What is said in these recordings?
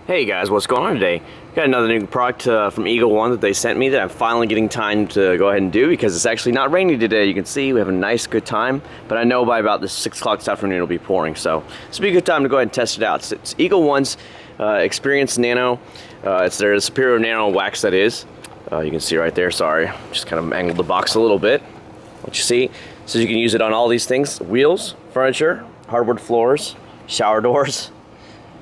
Hey guys, what's going on today? Got another new product from Eagle One that they sent me that I'm finally getting time to go ahead and do because it's actually not rainy today. You can see we have a nice good time, but I know by about this 6 o'clock this afternoon it'll be pouring, so this will be a good time to go ahead and test it out. It's Eagle One's Experience Nano. It's their superior nano wax, that is. You can see right there, sorry, just kind of angled the box a little bit. What you see, so you can use it on all these things: wheels, furniture, hardwood floors, shower doors.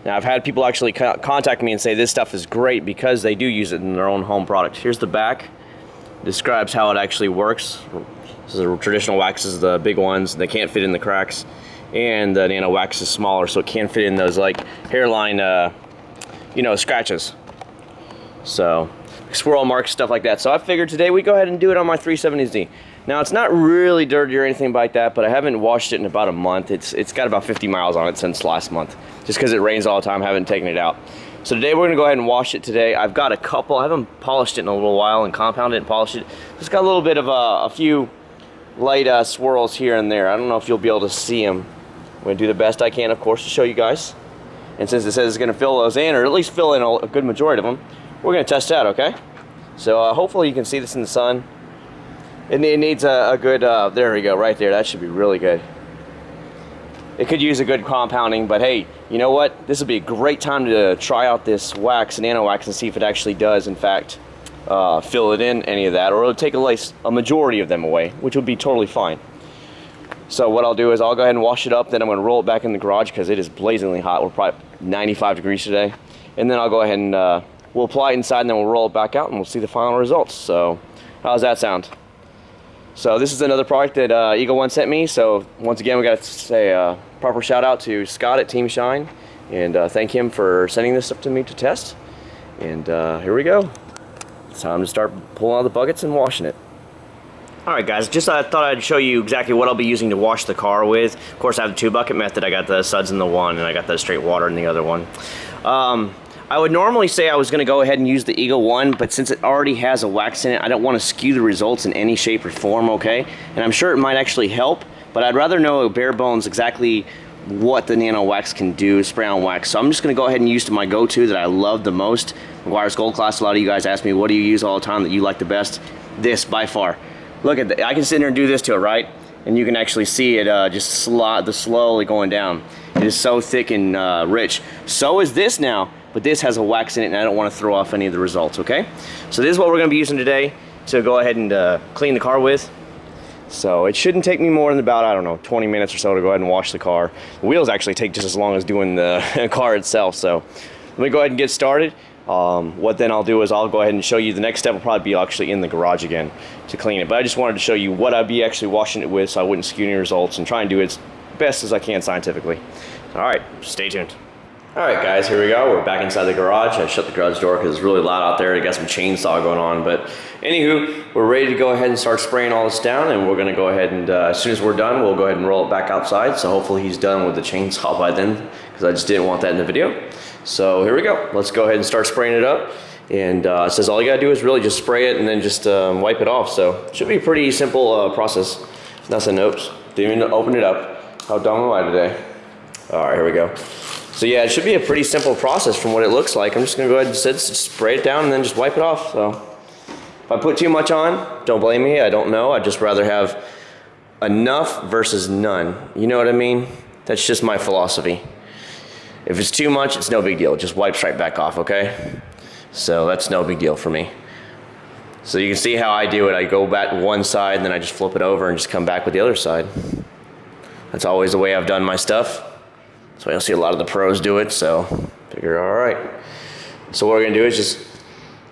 Now, I've had people actually contact me and say this stuff is great because they do use it in their own home product. Here's the back. It describes how it actually works. This is the traditional waxes, the big ones. They can't fit in the cracks. And the nano wax is smaller, so it can fit in those like hairline, scratches. So, squirrel marks, stuff like that. So I figured today we go ahead and do it on my 370z. Now, it's not really dirty or anything like that, but I haven't washed it in about a month. It's got about 50 miles on it since last month, just because it rains all the time. I haven't taken it out. So today we're gonna go ahead and wash it today. I've got a couple. I haven't polished it in a little while and compounded it and polished it. It's got a little bit of a few light swirls here and there. I don't know if you'll be able to see them. I'm gonna do the best I can, of course, to show you guys. And since it says it's gonna fill those in, or at least fill in a good majority of them, we're gonna test it out, okay? So hopefully you can see this in the sun. It needs a good, there we go, right there. That should be really good. It could use a good compounding, but hey, you know what? This would be a great time to try out this wax, nano wax, and see if it actually does, in fact, fill it in, any of that, or it'll take a majority of them away, which would be totally fine. So what I'll do is I'll go ahead and wash it up, then I'm going to roll it back in the garage because it is blazingly hot. We're probably 95 degrees today. And then I'll go ahead and we'll apply it inside, and then we'll roll it back out, and we'll see the final results. So how's that sound? So this is another product that Eagle One sent me. So once again, we got to say a proper shout out to Scott at Team Shine, and thank him for sending this up to me to test. And here we go. It's time to start pulling out the buckets and washing it. Alright guys, just thought I'd show you exactly what I'll be using to wash the car with. Of course, I have the 2-bucket method. I got the suds in the one, and I got the straight water in the other one. I would normally say I was going to go ahead and use the Eagle One, but since it already has a wax in it, I don't want to skew the results in any shape or form, okay? And I'm sure it might actually help, but I'd rather know bare bones exactly what the nano wax can do, spray on wax. So I'm just going to go ahead and use my go-to that I love the most, McGuire's Gold Class. A lot of you guys ask me, what do you use all the time that you like the best? This, by far. Look at that. I can sit there and do this to it, right? And you can actually see it just slowly going down. It is so thick and rich. So is this now. But this has a wax in it, and I don't want to throw off any of the results, okay? So this is what we're going to be using today to go ahead and clean the car with. So it shouldn't take me more than about, I don't know, 20 minutes or so to go ahead and wash the car. The wheels actually take just as long as doing the car itself. So let me go ahead and get started. What then I'll do is I'll go ahead and show you the next step will probably be actually in the garage again to clean it. But I just wanted to show you what I'd be actually washing it with so I wouldn't skew any results and try and do it as best as I can scientifically. All right, stay tuned. Alright guys, here we go. We're back inside the garage. I shut the garage door because it's really loud out there. I got some chainsaw going on. But anywho, we're ready to go ahead and start spraying all this down, and we're going to go ahead and as soon as we're done, we'll go ahead and roll it back outside. So hopefully he's done with the chainsaw by then, because I just didn't want that in the video. So here we go. Let's go ahead and start spraying it up. And it says all you got to do is really just spray it and then just wipe it off. So it should be a pretty simple process. Nothing, oops. Didn't even open it up. How dumb am I today? Alright, here we go. So yeah, it should be a pretty simple process from what it looks like. I'm just going to go ahead and just spray it down and then just wipe it off. So if I put too much on, don't blame me. I don't know. I'd just rather have enough versus none. You know what I mean? That's just my philosophy. If it's too much, it's no big deal. It just wipes right back off, okay? So that's no big deal for me. So you can see how I do it. I go back one side, and then I just flip it over and just come back with the other side. That's always the way I've done my stuff. So you'll see a lot of the pros do it, so figure, all right. So what we're gonna do is just,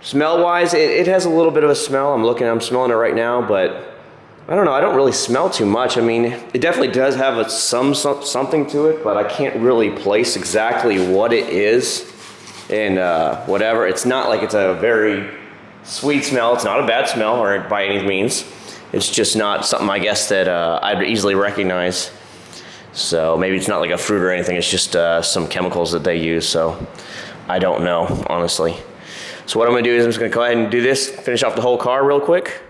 smell-wise, it has a little bit of a smell. I'm smelling it right now, but I don't know, I don't really smell too much. I mean, it definitely does have something to it, but I can't really place exactly what it is and whatever. It's not like it's a very sweet smell. It's not a bad smell or by any means. It's just not something, I guess, that I'd easily recognize. So maybe it's not like a fruit or anything, it's just some chemicals that they use, so I don't know, honestly. So what I'm going to do is I'm just going to go ahead and do this, finish off the whole car real quick,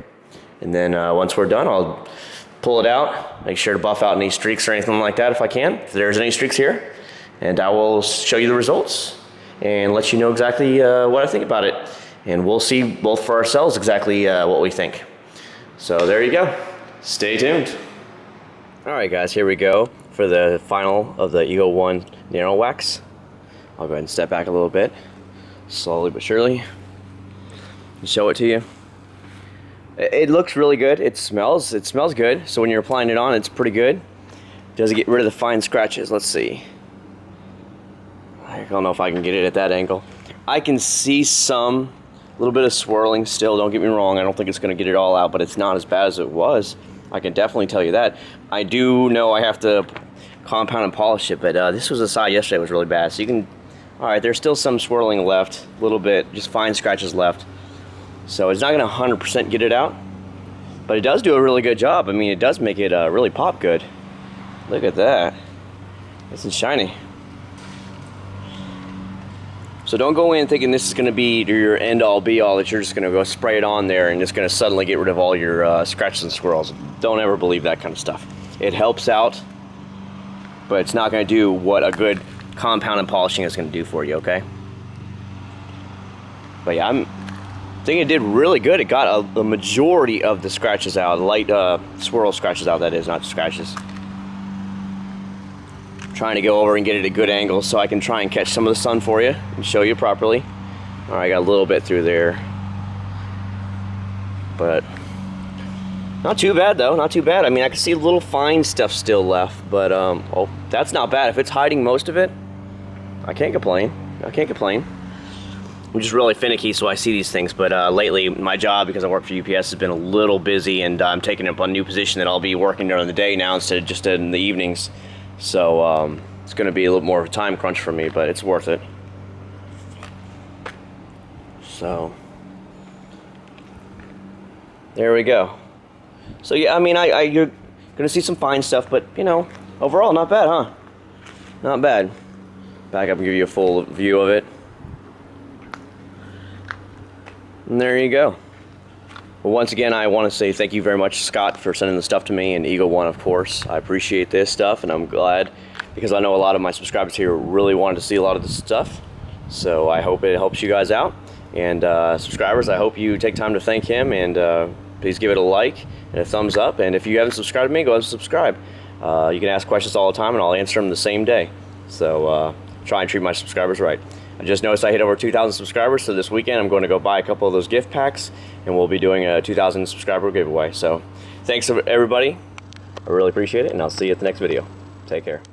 and then once we're done, I'll pull it out, make sure to buff out any streaks or anything like that if I can, if there's any streaks here, and I will show you the results. and let you know exactly what I think about it. And we'll see both for ourselves exactly what we think. So there you go. Stay tuned. All right, guys, here we go for the final of the Eagle 1 Nano wax. I'll go ahead and step back a little bit, slowly but surely, and show it to you. It looks really good. It smells good. So when you're applying it on, it's pretty good. Does it get rid of the fine scratches? Let's see. I don't know if I can get it at that angle. I can see some little bit of swirling still. Don't get me wrong. I don't think it's going to get it all out, but it's not as bad as it was. I can definitely tell you that. I do know I have to compound and polish it, but this was a side yesterday was really bad. So you can, all right, there's still some swirling left, a little bit, just fine scratches left. So it's not going to 100% get it out, but it does do a really good job. I mean, it does make it really pop good. Look at that. Nice and shiny. So don't go in thinking this is going to be your end-all be-all, that you're just going to go spray it on there and it's going to suddenly get rid of all your scratches and swirls. Don't ever believe that kind of stuff. It helps out, but it's not going to do what a good compound and polishing is going to do for you, okay? But yeah, I think it did really good. It got the majority of the scratches out, light swirl scratches out, that is, not scratches. Trying to go over and get it at a good angle so I can try and catch some of the sun for you and show you properly. All right, I got a little bit through there, but not too bad though, not too bad. I mean, I can see little fine stuff still left, but oh, that's not bad. If it's hiding most of it, I can't complain. I can't complain. I'm just really finicky, so I see these things, but lately my job, because I work for UPS, has been a little busy, and I'm taking up a new position that I'll be working during the day now instead of just in the evenings. So it's going to be a little more of a time crunch for me, but it's worth it. So there we go. So yeah, I mean, you're going to see some fine stuff, but you know, overall not bad, huh? Not bad. Back up and give you a full view of it. And there you go. Well, once again, I want to say thank you very much, Scott, for sending the stuff to me, and Eagle 1, of course. I appreciate this stuff, and I'm glad, because I know a lot of my subscribers here really wanted to see a lot of this stuff. So I hope it helps you guys out. And subscribers, I hope you take time to thank him, and please give it a like and a thumbs up. And if you haven't subscribed to me, go ahead and subscribe. You can ask questions all the time, and I'll answer them the same day. So try and treat my subscribers right. I just noticed I hit over 2,000 subscribers, so this weekend I'm going to go buy a couple of those gift packs, and we'll be doing a 2,000 subscriber giveaway. So thanks everybody. I really appreciate it, and I'll see you at the next video. Take care.